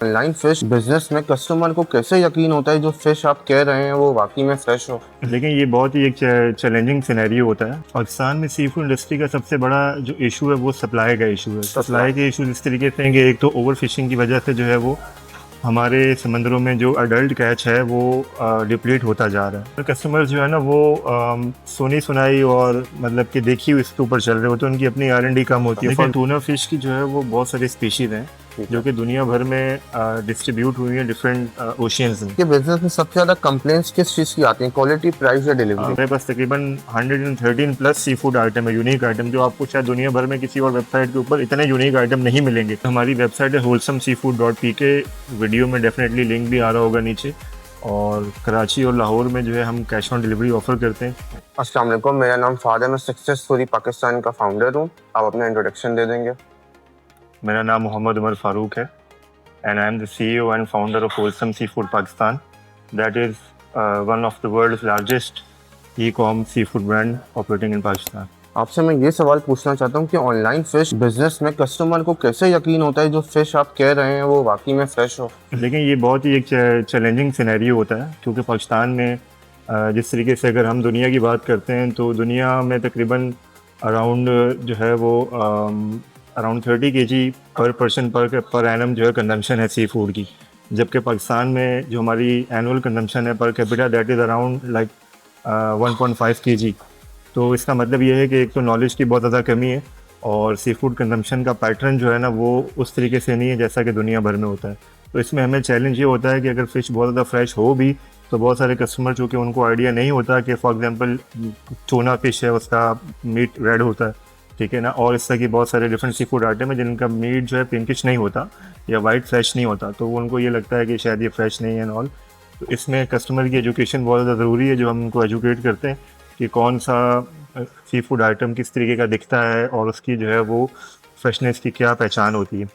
Online fish business में customer को कैसे यकीन होता है जो फिश आप कह रहे हैं वो वाकई में फ्रेश हो। लेकिन ये बहुत ही एक चैलेंजिंग सिनेरियो होता है। पाकिस्तान में सी फूड इंडस्ट्री का सबसे बड़ा जो इशू है वो सप्लाई का इशू है। सप्लाई के इशू इस तरीके से हैं कि एक तो ओवर फिशिंग की वजह से जो है वो हमारे समंदरों में जो अडल्ट कैच है वो डिप्लीट होता जा रहा है। तो कस्टमर्स जो है ना वो सुनी सुनाई और मतलब कि देखी हुई इसके ऊपर चल रहे होते हैं, उनकी अपनी R&D कम होती है। लेकिन टूना फिश की जो है वो बहुत सारी स्पीशीज़ हैं जो कि दुनिया भर में डिस्ट्रीब्यूट हुई हैं डिफरेंट ओशियंस में। कि बिजनेस में सबसे ज्यादा कंप्लेंट्स किस चीज की आती हैं, क्वालिटी, प्राइस या डिलीवरी? मेरे पास तकरीबन 113 प्लस सी फूड आइटम है, यूनिक आइटम, जो आपको शायद दुनिया भर में किसी और वेबसाइट के ऊपर इतने यूनिक आइटम नहीं मिलेंगे। हमारी वेबसाइट है wholesomeseafood.pk, वीडियो में डेफिनेटली लिंक भी आ रहा होगा नीचे। और कराची और लाहौर में जो है हम कैश ऑन डिलीवरी ऑफर करते हैं। अस्सलाम वालेकुम, मेरा नाम फाद है, मैं सक्सेस स्टोरी पाकिस्तान का फाउंडर हूँ। आप अपना इंट्रोडक्शन दे देंगे? मेरा नाम मोहम्मद उमर फारूक है and I am the CEO and founder of Wholesome Seafood Pakistan. That is one of the world's largest e-com seafood brand operating in Pakistan. आपसे मैं ये सवाल पूछना चाहता हूँ कि ऑनलाइन फिश बिजनेस में कस्टमर को कैसे यकीन होता है जो फिश आप कह रहे हैं वो वाकई में फ्रेश हो। लेकिन ये बहुत ही एक चैलेंजिंग सिनेरियो होता है, क्योंकि पाकिस्तान में जिस तरीके से अगर हम दुनिया की बात करते हैं तो दुनिया में तकरीबन अराउंड जो है वो अराउंड 30 kg पर पर्सन पर एनम जो है कंजम्पशन है सी फूड की, जबकि पाकिस्तान में जो हमारी एनुअल कंजम्पशन है per capita that is around like 1.5 kg। तो इसका मतलब ये है कि एक तो नॉलेज की बहुत ज़्यादा कमी है और सी फूड कंजम्पशन का पैटर्न जो है ना वो उस तरीके से नहीं है जैसा कि दुनिया भर में होता है। तो इसमें हमें चैलेंज ये होता है कि अगर फ़िश बहुत ज़्यादा फ्रेश हो भी तो बहुत सारे कस्टमर चूँकि उनको आइडिया नहीं होता कि फॉर एग्जांपल टूना फिश है उसका मीट रेड होता है, ठीक है ना, और इस तरह की बहुत सारे डिफरेंट सी फूड आइटम है जिनका मीट जो है पिंकिश नहीं होता या वाइट फ्रेश नहीं होता, तो उनको ये लगता है कि शायद ये फ्रेश नहीं है एंड ऑल। तो इसमें कस्टमर की एजुकेशन बहुत ज़्यादा ज़रूरी है, जो हम उनको एजुकेट करते हैं कि कौन सा सी फूड आइटम किस तरीके का दिखता है और उसकी जो है वो फ्रेशनेस की क्या पहचान होती है।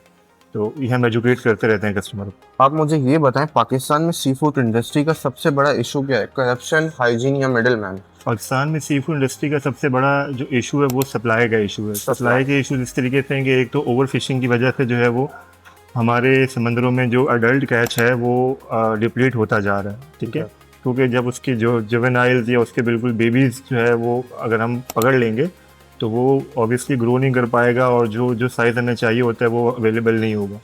तो ये हम एजुकेट करते रहते हैं कस्टमर को। आप मुझे ये बताएं, पाकिस्तान में सी फूड इंडस्ट्री का सबसे बड़ा इशू क्या है, करप्शन, हाइजीन या मिडिल मैन? पाकिस्तान में सी फूड इंडस्ट्री का सबसे बड़ा जो इशू है वो सप्लाई का इशू है। सप्लाई के इशू इस तरीके से हैं कि एक तो ओवर फिशिंग की वजह से जो है वो हमारे समंदरों में जो अडल्ट कैच है वो डिप्लीट होता जा रहा है, ठीक है। क्योंकि जब उसकी जो जुवेनाइल्स या उसके बिल्कुल बेबीज़ जो है वो अगर हम पकड़ लेंगे तो वो ऑब्वियसली ग्रो नहीं कर पाएगा और जो जो साइज़ हमें चाहिए होता है वो अवेलेबल नहीं होगा।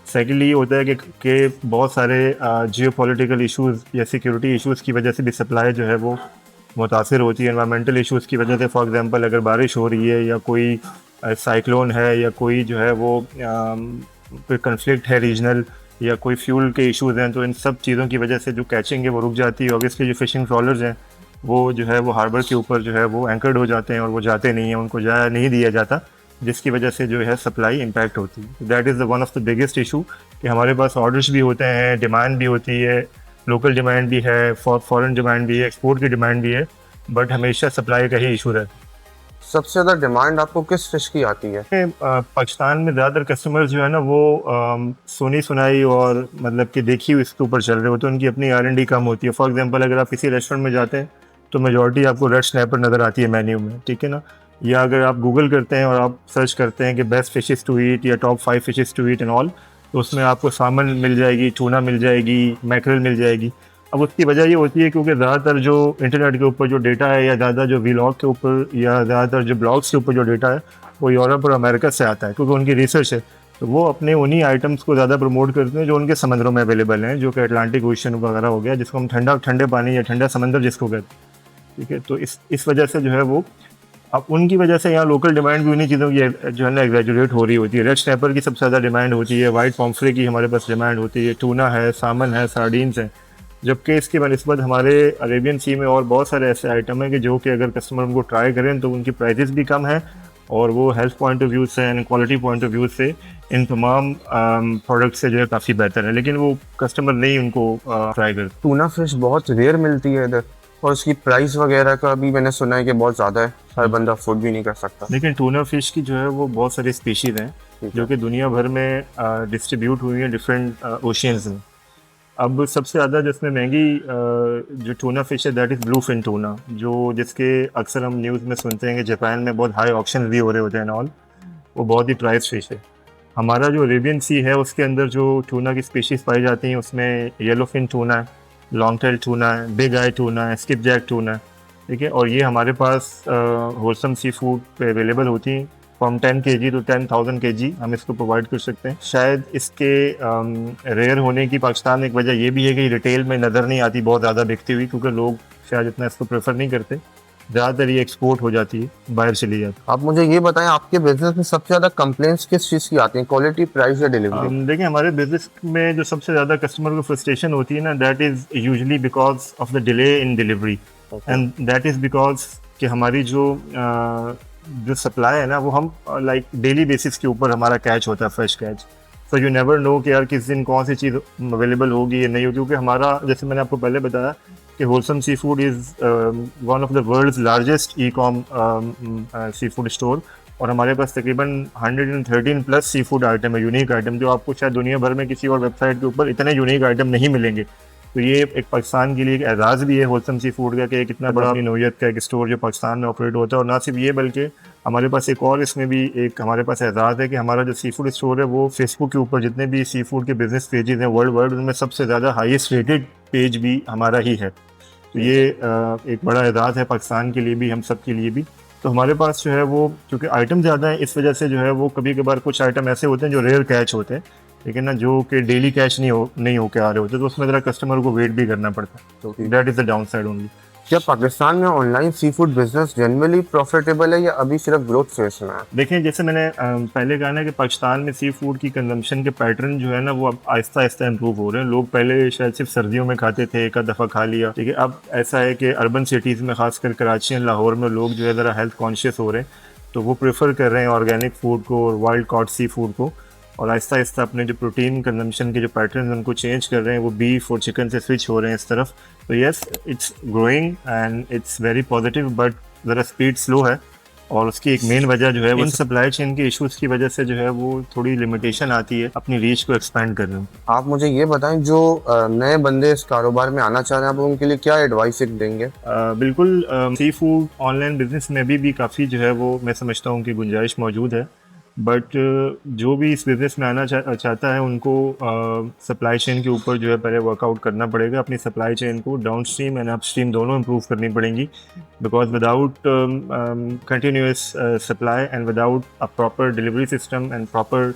सेकेंडली ये होता है कि बहुत सारे जियो पॉलिटिकल इशूज़ या सिक्योरिटी इशूज़ की वजह से भी सप्लाई जो है वो मुतासिर होती है। एनवायरमेंटल इशूज़ की वजह से फॉर एग्जांपल अगर बारिश हो रही है या कोई साइक्लोन है या कोई जो है वो कोई कन्फ्लिक्ट है रीजनल या कोई फ्यूल के इश्यूज़ हैं, तो इन सब चीज़ों की वजह से जो कैचिंग है वो रुक जाती है। ऑब्वियसली जो फिशिंग ट्रॉलर्स हैं वो जो है वो हार्बर के ऊपर जो है वो एंकर्ड हो जाते हैं और वो जाते नहीं हैं, उनको जाया नहीं दिया जाता, जिसकी वजह से जो है सप्लाई इम्पैक्ट होती है। That is the one of the biggest issue कि हमारे पास ऑर्डर्स भी होते हैं, डिमांड भी होती है, लोकल डिमांड भी है, फॉरेन डिमांड भी है, एक्सपोर्ट की डिमांड भी है, बट हमेशा सप्लाई का ही इशू रहता है। सबसे ज्यादा डिमांड आपको किस फिश की आती है? पाकिस्तान में ज़्यादातर कस्टमर्स जो है ना वो सुनी सुनाई और मतलब कि देखी हुई इसके ऊपर चल रहे होते हैं, उनकी अपनी R&D कम होती है। फॉर एग्जांपल अगर आप किसी रेस्टोरेंट में जाते हैं तो मेजॉरिटी आपको रेड स्नैपर नज़र आती है मेन्यू में, ठीक है ना। या अगर आप गूगल करते हैं और आप सर्च करते हैं कि बेस्ट फिशेस टू ईट या top 5 fishes to eat and all, तो उसमें आपको सामन मिल जाएगी, टूना मिल जाएगी, मैकरल मिल जाएगी। अब उसकी वजह ये होती है क्योंकि ज़्यादातर जो इंटरनेट के ऊपर जो डेटा है या ज़्यादा जो वीलॉग के ऊपर या ज़्यादातर जो ब्लॉग्स के ऊपर जो डेटा है वो यूरोप और अमेरिका से आता है, क्योंकि उनकी रिसर्च है। तो वो अपने उन्हीं आइटम्स को ज़्यादा प्रमोट करते हैं जो उनके समंदरों में अवेलेबल हैं, जो कि अटलांटिक ओशन वगैरह हो गया, जिसको हम ठंडे पानी या ठंडा समंदर जिसको कहते हैं, ठीक है। तो इस वजह से जो है वो अब उनकी वजह से यहाँ लोकल डिमांड भी उन्हीं चीज़ों की जो है ना एग्जैजुरेट हो रही होती है। रेड स्नैपर की सबसे ज़्यादा डिमांड होती है, वाइट पॉम्फ्रे की हमारे पास डिमांड होती है, टूना है, सामन है, सार्डीन्स हैं। जबकि इसकी बनस्बत हमारे अरेबियन सी में और बहुत सारे ऐसे आइटम हैं कि जो कि अगर कस्टमर उनको ट्राई करें तो उनकी प्राइसेस भी कम है और वो हेल्थ पॉइंट ऑफ व्यू से and quality point of view से इन तमाम प्रोडक्ट से जो है काफ़ी बेहतर है, लेकिन वो कस्टमर नहीं उनको ट्राई करते। टूना फिश बहुत रेयर मिलती है इधर और उसकी प्राइस वगैरह का भी मैंने सुना है कि बहुत ज़्यादा है, हर बंदा अफोर्ड भी नहीं कर सकता। लेकिन टूना फिश की जो है वो बहुत सारी स्पीशीज़ हैं जो कि दुनिया भर में डिस्ट्रीब्यूट हुई हैं डिफरेंट ओशियंस में। अब सबसे ज़्यादा जिसमें महंगी जो टूना फिश है that is bluefin tuna, जो जिसके अक्सर हम न्यूज़ में सुनते हैं कि जापान में बहुत हाई ऑक्शन भी हो रहे होते हैं ऑल, वो बहुत ही प्राइस फिश है। हमारा जो अरेबियन सी है उसके अंदर जो टूना की स्पीशीज़ पाई जाती हैं उसमें येलो फिन टूना है, लॉन्ग टेल टूना है, बिग आई टूना है, स्किप जैक टूना है, ठीक है। और ये हमारे पास होलसम सी फूड पे अवेलेबल होती हैं। फ्रॉम 10 kg to 10,000 kg हम इसको प्रोवाइड कर सकते हैं। शायद इसके रेयर होने की पाकिस्तान में एक वजह ये भी है कि रिटेल में नज़र नहीं आती बहुत ज़्यादा बिकती हुई, क्योंकि लोग शायद इतना इसको प्रेफर नहीं करते। ज़्यादातर ये एक्सपोर्ट हो जाती है, बाहर चली जाती है। आप मुझे ये बताएं, आपके बिजनेस में सबसे ज्यादा कंप्लेंट्स किस चीज की आती हैं, क्वालिटी, प्राइस या डिलीवरी? देखिए, हमारे बिजनेस में जो सबसे ज़्यादा कस्टमर को फ्रस्ट्रेशन होती है ना, that is usually because of the delay in delivery, and that is because कि हमारी जो सप्लाई है ना वो हम लाइक डेली बेसिस के ऊपर हमारा कैच होता है, fresh catch. So you never know कि यार किस दिन कौन सी चीज़ अवेलेबल होगी या नहीं होगी, क्योंकि हमारा, जैसे मैंने आपको पहले बताया कि wholesome seafood is one of the world's largest e com seafood store, और हमारे पास तकरीबन 113 प्लस सी फूड आइटम है, यूनिक आइटम, जो आपको शायद दुनिया भर में किसी और वेबसाइट के ऊपर इतने यूनिक आइटम नहीं मिलेंगे। तो ये एक पाकिस्तान के लिए एक एजाज़ भी है होलसम सी फूड का, कि एक इतना बड़ा नोयत का एक स्टोर जो पाकिस्तान में ऑपरेट होता है। और ना सिर्फ ये, बल्कि हमारे पास एक और इसमें भी एक हमारे पास एजाज़ है कि हमारा जो सी फूड स्टोर है वो फेसबुक के ऊपर जितने भी सी फूड के बिजनेस पेजेस हैं वर्ल्ड वाइड, उनमें सबसे ज़्यादा हाईएस्ट रेटेड पेज भी हमारा ही है। तो ये एक बड़ा एजाज़ है पाकिस्तान के लिए भी, हम सब के लिए भी। तो हमारे पास जो है वो, क्योंकि आइटम ज़्यादा है, इस वजह से जो है वो कभी कभार कुछ आइटम ऐसे होते हैं जो रेयर कैच होते हैं, लेकिन ना जो कि डेली कैच नहीं होके आ रहे होते, तो उसमें ज़रा कस्टमर को वेट भी करना पड़ता है। तो that is the down side only. क्या पाकिस्तान में online sea food business generally profitable है या अभी सिर्फ ग्रोथ फेज में है? देखें, जैसे मैंने पहले कहा ना कि पाकिस्तान में सी फूड की कंजम्पशन के पैटर्न जो है ना वो अब आहिस्ता आहिस्ता इम्प्रूव हो रहे हैं। लोग पहले शायद सिर्फ सर्दियों में खाते थे, एक दफ़ा खा लिया, ठीक है। अब ऐसा है कि अर्बन सिटीज़ में, खासकर कराची और लाहौर में, लोग जो है ज़रा हेल्थ कॉन्शियस हो रहे हैं, तो वो प्रेफर कर रहे हैं ऑर्गेनिक फूड को और वाइल्ड कॉट सी फूड को, और आहिस्ता आहिस्ता अपने जो प्रोटीन कंजम्पशन के जो पैटर्न हैं उनको चेंज कर रहे हैं, वो बीफ और चिकन से स्विच हो रहे हैं इस तरफ। तो yes, it's growing and it's very positive, but ज़रा स्पीड स्लो है, और उसकी एक मेन वजह जो है वो सप्लाई चेन के इश्यूज की वजह से जो है वो थोड़ी लिमिटेशन आती है अपनी रीच को एक्सपेंड करने में। आप मुझे ये बताएं, जो नए बंदे इस कारोबार में आना चाह रहे हैं, आप उनके लिए क्या एडवाइस देंगे? बिल्कुल, सी फूड ऑनलाइन बिजनेस में भी काफ़ी जो है वो मैं समझता हूँ कि गुंजाइश मौजूद है, बट जो भी इस बिज़नेस में आना चाहता है उनको सप्लाई चेन के ऊपर जो है पहले वर्कआउट करना पड़ेगा। अपनी सप्लाई चेन को down stream and up stream दोनों इम्प्रूव करनी पड़ेंगी, because without continuous supply and without a proper delivery system and proper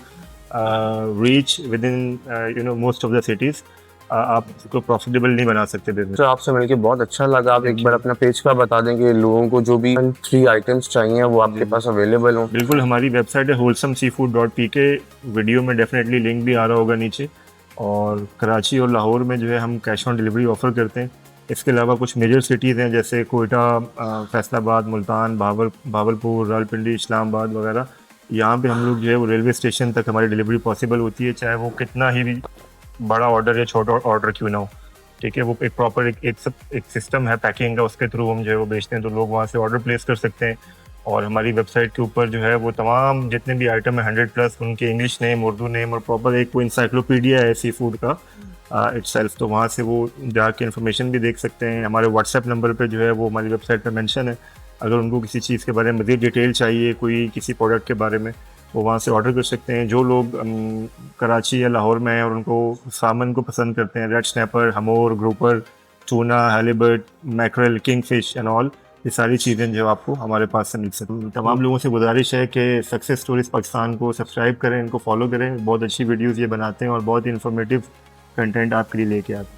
reach with in most of the cities, आप इसको प्रॉफिटेबल नहीं बना सकते बिजनेस। तो आपसे मिलके बहुत अच्छा लगा। आप एक बार अपना पेज का बता दें कि लोगों को जो भी 3 आइटम्स चाहिए वो आपके पास अवेलेबल हो। बिल्कुल, हमारी वेबसाइट है wholesomseafood.pk, वीडियो में डेफिनेटली लिंक भी आ रहा होगा नीचे। और कराची और लाहौर में जो है हम कैश ऑन डिलीवरी ऑफ़र करते हैं। इसके अलावा कुछ मेजर सिटीज़ हैं जैसे कोयटा, फैसलाबाद, मुल्तान, भावलपुर, रावलपिंडी, इस्लामाबाद वगैरह, यहाँ पे हम लोग जो है वो रेलवे स्टेशन तक हमारी डिलीवरी पॉसिबल होती है, चाहे वो कितना ही भी बड़ा ऑर्डर या छोटा ऑर्डर क्यों ना हो, ठीक है। वो एक प्रॉपर एक सिस्टम है पैकिंग का, उसके थ्रू हम जो है वो बेचते हैं, तो लोग वहाँ से ऑर्डर प्लेस कर सकते हैं। और हमारी वेबसाइट के ऊपर जो है वो तमाम जितने भी आइटम है 100+, उनके इंग्लिश नेम, उर्दू नेम, और प्रॉपर एक वो इंसाइक्लोपीडिया है सी फूड का इटसेल्फ, तो वहाँ से वो जाके इन्फॉर्मेशन भी देख सकते हैं। हमारे व्हाट्सएप नंबर पे जो है वो हमारी वेबसाइट पे मेंशन है, अगर उनको किसी चीज़ के बारे में मज़ीद डिटेल चाहिए, कोई किसी प्रोडक्ट के बारे में, वो वहाँ से ऑर्डर कर सकते हैं। जो लोग कराची या लाहौर में हैं और उनको सामन को पसंद करते हैं, red snapper, hamour, grouper, tuna, halibut, mackerel, kingfish and all, ये सारी चीज़ें जो आपको हमारे पास से मिल सकती। तमाम लोगों से गुजारिश है कि सक्सेस स्टोरीज पाकिस्तान को सब्सक्राइब करें, इनको फॉलो करें। बहुत अच्छी वीडियोज़ ये बनाते हैं और बहुत ही इन्फॉर्मेटिव कंटेंट आपके लिए लेके आते हैं।